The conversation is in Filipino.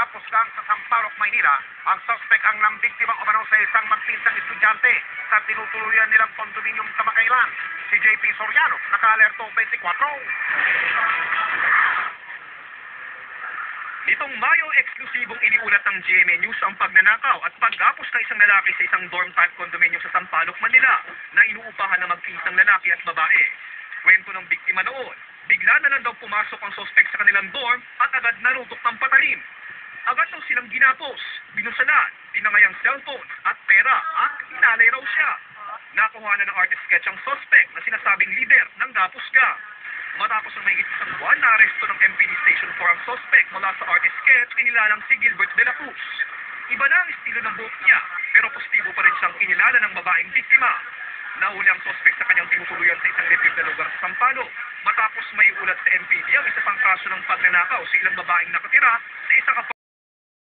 Kapusgang sa Sampaloc, Maynila, ang suspect ang nambiktimang umano sa isang magpinsang estudyante sa tinutuluyan nilang kondominium kamakailan. Si JP Soriano, naka-alerto 24. Nitong Mayo, eksklusibong iniulat ng GMA News ang pagnanakaw at pag-apos ng isang lalaki sa isang dorm-type condominium sa Sampaloc, Manila na inuupahan ng magpinsang lalaki at babae. Kwento ng biktima noon, bigla na lang daw pumasok ang suspect sa kanilang dorm at agad nanutok ng patalim. Agad daw silang ginapos, binusalan, tinangay ang cellphone at pera at inalay raw siya. Nakuha na ng artist sketch ang suspect na sinasabing leader ng Gapusga. Matapos ang mahigit isang buwan na aresto ng MPD Station 4 ang suspect mula sa artist sketch, kinilalang si Gilbert de la Cruz. Iba na ang estilo ng buhok niya, pero positibo pa rin siyang kinilala ng babaeng biktima. Nahuli ang suspect sa kanyang tinutuluyan sa isang liblib na lugar sa Sampaloc. Matapos may ulat sa MPD ang isa pang kaso ng pagnanakaw sa ilang babaeng nakatira sa isang